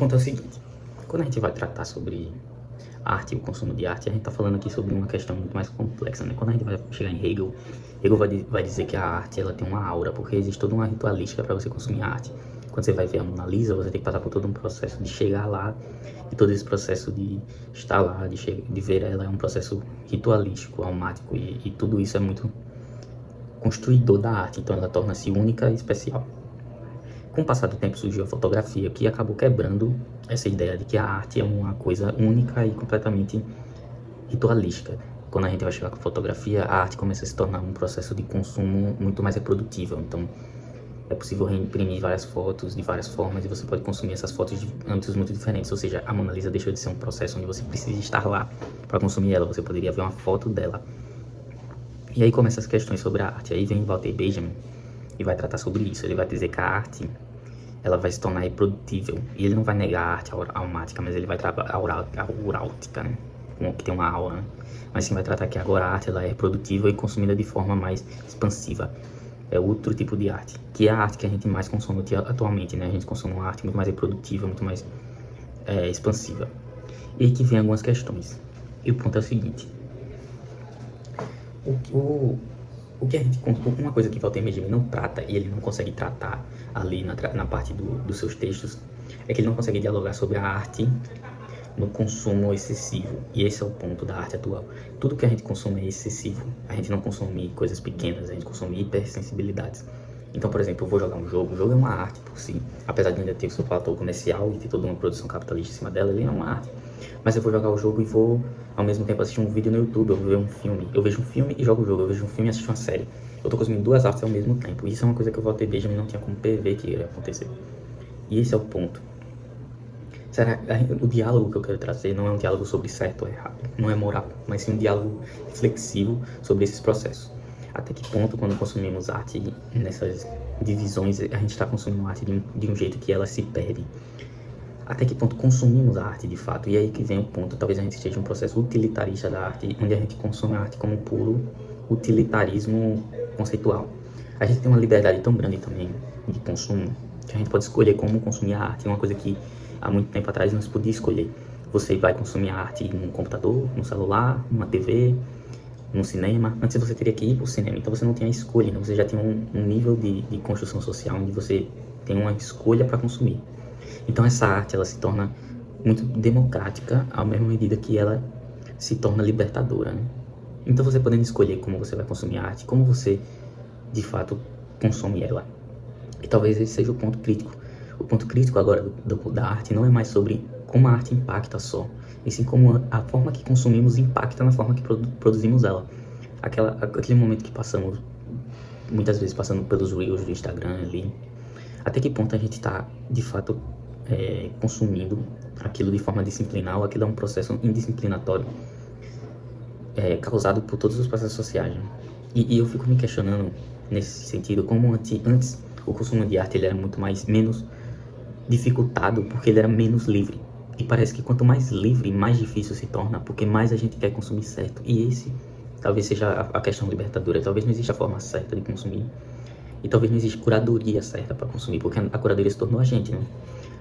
ponto é o seguinte, quando a gente vai tratar sobre arte e o consumo de arte, a gente está falando aqui sobre uma questão muito mais complexa, né? Quando a gente vai chegar em Hegel, Hegel vai dizer que a arte ela tem uma aura, porque existe toda uma ritualística para você consumir arte. Quando você vai ver a Mona Lisa, você tem que passar por todo um processo de chegar lá, e todo esse processo de estar lá, de ver ela, é um processo ritualístico, almático, e tudo isso é muito construidor da arte, então ela torna-se única e especial. Com o passar do tempo surgiu a fotografia, que acabou quebrando essa ideia de que a arte é uma coisa única e completamente ritualística. Quando a gente vai chegar com a fotografia, a arte começa a se tornar um processo de consumo muito mais reprodutível. Então, é possível reimprimir várias fotos de várias formas e você pode consumir essas fotos de âmbitos muito diferentes. Ou seja, a Mona Lisa deixou de ser um processo onde você precisa estar lá para consumir ela. Você poderia ver uma foto dela. E aí começam as questões sobre a arte. Aí vem Walter Benjamin e vai tratar sobre isso. Ele vai dizer que a arte ela vai se tornar reprodutível. E ele não vai negar a arte almática, mas ele vai tratar a auráutica, né? Que tem uma aura, né? Mas sim vai tratar que agora a arte ela é reprodutível e consumida de forma mais expansiva. É outro tipo de arte, que é a arte que a gente mais consome atualmente, né? A gente consome uma arte muito mais reprodutiva, muito mais expansiva. E aí que vem algumas questões. E o ponto é o seguinte. O que a gente, uma coisa que Walter Benjamin não trata, e ele não consegue tratar ali na parte dos seus textos, é que ele não consegue dialogar sobre a arte no consumo excessivo. E esse é o ponto da arte atual. Tudo que a gente consome é excessivo. A gente não consome coisas pequenas, a gente consome hipersensibilidades. Então, por exemplo, eu vou jogar um jogo. O jogo é uma arte por si. Apesar de ainda ter o seu fator comercial e ter toda uma produção capitalista em cima dela, ele é uma arte. Mas eu vou jogar o jogo e vou, ao mesmo tempo, assistir um vídeo no YouTube, eu vou ver um filme. Eu vejo um filme e jogo o jogo. Eu vejo um filme e assisto uma série. Eu tô consumindo duas artes ao mesmo tempo. Isso é uma coisa que o Walter Benjamin não tinha como prever que iria acontecer. E esse é o ponto. Será que o diálogo que eu quero trazer não é um diálogo sobre certo ou errado, não é moral, mas sim um diálogo reflexivo sobre esses processos. Até que ponto, quando consumimos arte nessas divisões, a gente está consumindo arte de um jeito que ela se perde? Até que ponto consumimos a arte de fato? E aí que vem o ponto, talvez a gente esteja em um processo utilitarista da arte, onde a gente consome a arte como puro utilitarismo conceitual. A gente tem uma liberdade tão grande também de consumo, que a gente pode escolher como consumir a arte, é uma coisa que há muito tempo atrás não se podia escolher. Você vai consumir a arte num computador, num celular, numa TV, num cinema. Antes você teria que ir para o cinema, então você não tinha escolha, né? Você já tem um nível de construção social onde você tem uma escolha para consumir. Então essa arte ela se torna muito democrática à mesma medida que ela se torna libertadora, né? Então você podendo escolher como você vai consumir a arte, como você de fato consome ela. E talvez esse seja o ponto crítico. O ponto crítico agora da arte não é mais sobre como a arte impacta só, e sim como a forma que consumimos impacta na forma que produzimos ela. Aquele momento que passamos, muitas vezes passando pelos reels do Instagram ali, até que ponto a gente está, de fato, consumindo aquilo de forma disciplinar, ou aquilo é um processo indisciplinatório, causado por todos os processos sociais, né? E eu fico me questionando nesse sentido, como antes o consumo de arte ele era menos dificultado, porque ele era menos livre. E parece que quanto mais livre, mais difícil se torna, porque mais a gente quer consumir certo. E esse talvez seja a questão libertadora. Talvez não exista a forma certa de consumir. E talvez não exista curadoria certa para consumir, porque a curadoria se tornou a gente, né?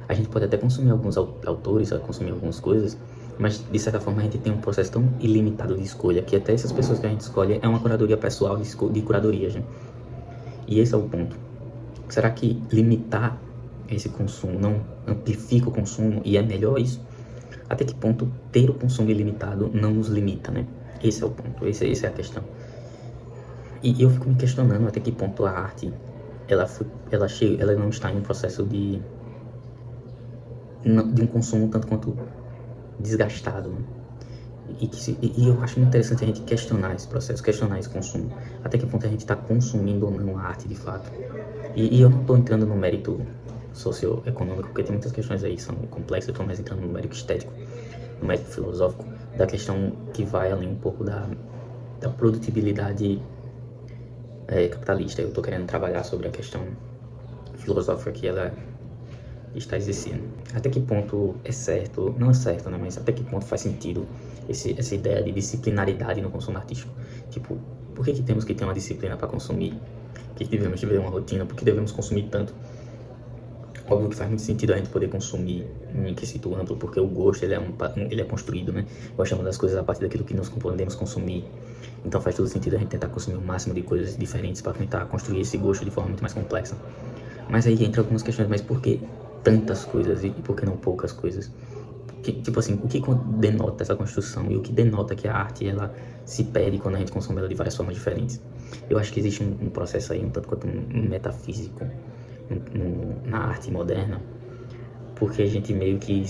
A gente pode até consumir alguns autores, consumir algumas coisas, mas de certa forma a gente tem um processo tão ilimitado de escolha, que até essas pessoas que a gente escolhe é uma curadoria pessoal de curadorias, né? E esse é o ponto. Será que limitar esse consumo não amplifica o consumo e é melhor isso? Até que ponto ter o consumo ilimitado não nos limita, né? Esse é o ponto, essa é a questão. E eu fico me questionando até que ponto a arte ela não está em um processo de um consumo tanto quanto desgastado, né? E eu acho muito interessante a gente questionar esse processo, questionar esse consumo. Até que ponto a gente está consumindo ou não a arte de fato. E eu não estou entrando no mérito socioeconômico, porque tem muitas questões aí que são complexas. Eu estou mais entrando no mérito estético, no mérito filosófico, da questão que vai além um pouco da produtibilidade capitalista. Eu estou querendo trabalhar sobre a questão filosófica que ela está exercendo. Até que ponto é certo, não é certo, né, mas até que ponto faz sentido essa ideia de disciplinaridade no consumo artístico? Tipo, por que temos que ter uma disciplina para consumir? Por que devemos ter uma rotina? Por que devemos consumir tanto? Óbvio que faz muito sentido a gente poder consumir em quesito amplo, porque o gosto ele é construído, né? Gostamos das coisas a partir daquilo que nós podemos consumir. Então faz todo sentido a gente tentar consumir o máximo de coisas diferentes para tentar construir esse gosto de forma muito mais complexa. Mas aí entra algumas questões, mas por que tantas coisas e por que não poucas coisas? Tipo assim, o que denota essa construção e o que denota que a arte ela se perde quando a gente consome ela de várias formas diferentes? Eu acho que existe um processo aí um tanto quanto metafísico na arte moderna, porque a gente meio que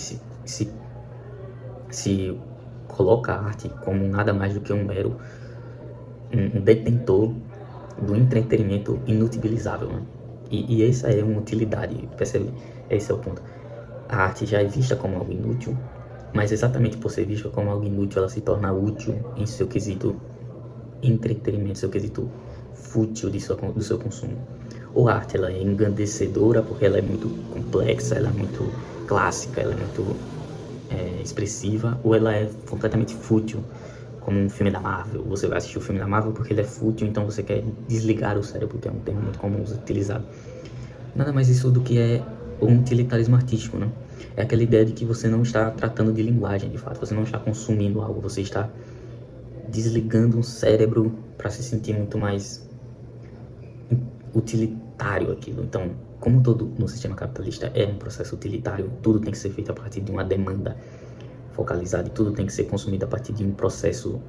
se coloca a arte como nada mais do que um mero um detentor do entretenimento inutilizável, né? E essa é uma utilidade, percebe? Esse é o ponto. A arte já é vista como algo inútil, mas exatamente por ser vista como algo inútil, ela se torna útil em seu quesito entretenimento, seu quesito fútil do seu consumo. Ou a arte ela é engrandecedora porque ela é muito complexa, ela é muito clássica, ela é muito expressiva, ou ela é completamente fútil, como um filme da Marvel. Você vai assistir o filme da Marvel porque ele é fútil, então você quer desligar o cérebro, que é um termo muito comum utilizado. Nada mais isso do que é um utilitarismo artístico, né? É aquela ideia de que você não está tratando de linguagem, de fato, você não está consumindo algo, você está desligando um cérebro para se sentir muito mais utilitário aquilo. Então, como todo no sistema capitalista é um processo utilitário, tudo tem que ser feito a partir de uma demanda focalizada e tudo tem que ser consumido a partir de um processo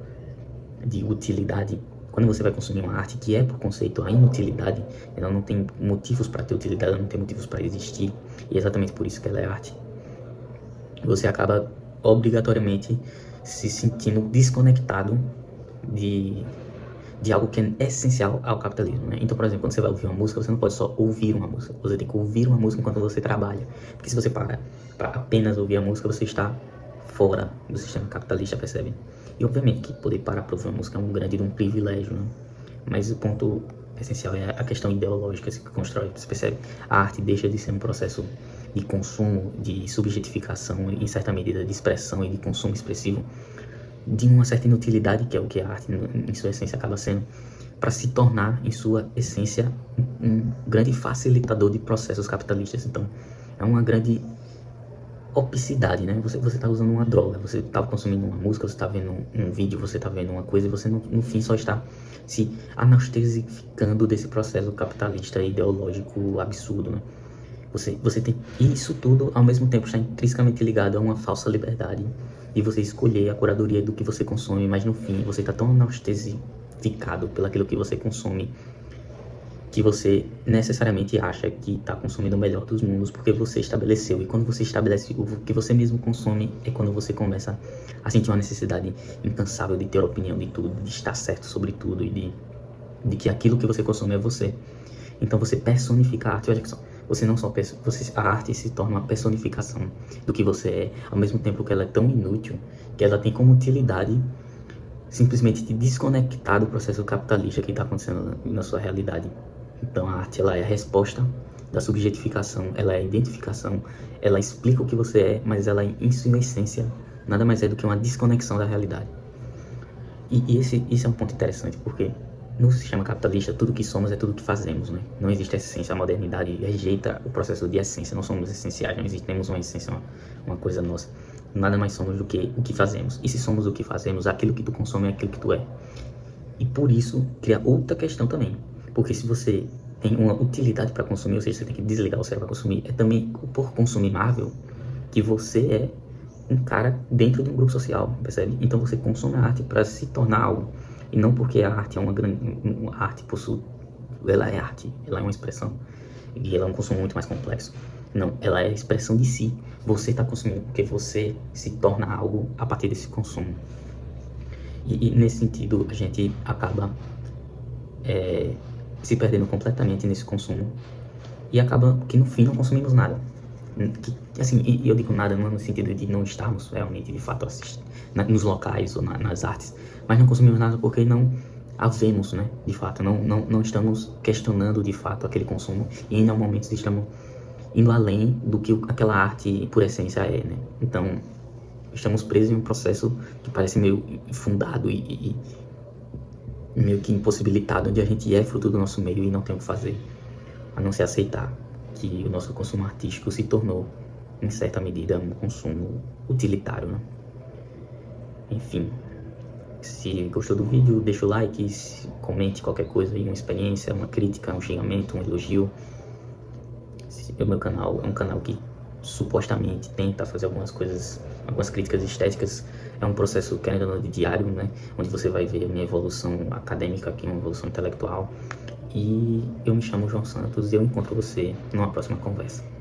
de utilidade. Quando você vai consumir uma arte que é, por conceito, a inutilidade, ela não tem motivos para ter utilidade, ela não tem motivos para existir, e é exatamente por isso que ela é arte. Você acaba obrigatoriamente se sentindo desconectado de algo que é essencial ao capitalismo, né? Então, por exemplo, quando você vai ouvir uma música, você não pode só ouvir uma música, você tem que ouvir uma música enquanto você trabalha, porque se você para apenas ouvir a música, você está fora do sistema capitalista, percebe? E obviamente que poder parar para ouvir uma música é um grande privilégio, né? Mas o ponto essencial é a questão ideológica que constrói, você percebe? A arte deixa de ser um processo de consumo, de subjetificação, em certa medida de expressão e de consumo expressivo, de uma certa inutilidade, que é o que a arte em sua essência acaba sendo, para se tornar em sua essência um grande facilitador de processos capitalistas. Então é uma grande opicidade, né? Você está usando uma droga, você está consumindo uma música, você está vendo um vídeo, você está vendo uma coisa e você no fim só está se anestesificando desse processo capitalista ideológico absurdo, né? Você tem isso tudo ao mesmo tempo está intrinsecamente ligado a uma falsa liberdade de você escolher a curadoria do que você consome, mas no fim você está tão anestesificado pelaquilo que você consome que você necessariamente acha que está consumindo o melhor dos mundos porque você estabeleceu. E quando você estabelece o que você mesmo consome é quando você começa a sentir uma necessidade incansável de ter opinião de tudo, de estar certo sobre tudo e de que aquilo que você consome é você. Então você personifica a arte. Olha só, você não só a arte se torna uma personificação do que você é, ao mesmo tempo que ela é tão inútil que ela tem como utilidade simplesmente te desconectar do processo capitalista que está acontecendo na sua realidade. Então a arte ela é a resposta da subjetificação, ela é a identificação, ela explica o que você é, mas ela em sua essência nada mais é do que uma desconexão da realidade. E esse é um ponto interessante, porque no sistema capitalista tudo que somos é tudo que fazemos, né? Não existe essência, a modernidade rejeita o processo de essência, não somos essenciais, não temos uma essência, uma coisa nossa. Nada mais somos do que o que fazemos. E se somos o que fazemos, aquilo que tu consome é aquilo que tu é. E por isso cria outra questão também. Porque se você tem uma utilidade para consumir, ou seja, você tem que desligar o cérebro para consumir, é também por consumir Marvel que você é um cara dentro de um grupo social, percebe? Então você consome a arte para se tornar algo. E não porque a arte é a arte possui, ela é arte, ela é uma expressão. E ela é um consumo muito mais complexo. Não, ela é a expressão de si. Você está consumindo porque você se torna algo a partir desse consumo. E nesse sentido, a gente acaba se perdendo completamente nesse consumo e acaba que no fim não consumimos nada. Assim, e eu digo nada não no sentido de não estarmos realmente de fato nos locais ou nas artes, mas não consumimos nada porque não a vemos, né? De fato, não estamos questionando de fato aquele consumo e em algum momento estamos indo além do que aquela arte por essência é, né? Então estamos presos em um processo que parece meio infundado e meio que impossibilitado, onde a gente é fruto do nosso meio e não tem o que fazer, a não se aceitar. que o nosso consumo artístico se tornou, em certa medida, um consumo utilitário, né? Enfim, se gostou do vídeo, deixa o like, comente qualquer coisa aí, uma experiência, uma crítica, um xingamento, um elogio. O meu canal é um canal que supostamente tenta fazer algumas coisas, algumas críticas estéticas. É um processo, querendo ou não, de diário, né? Onde você vai ver a minha evolução acadêmica aqui, uma evolução intelectual. E eu me chamo João Santos e eu encontro você numa próxima conversa.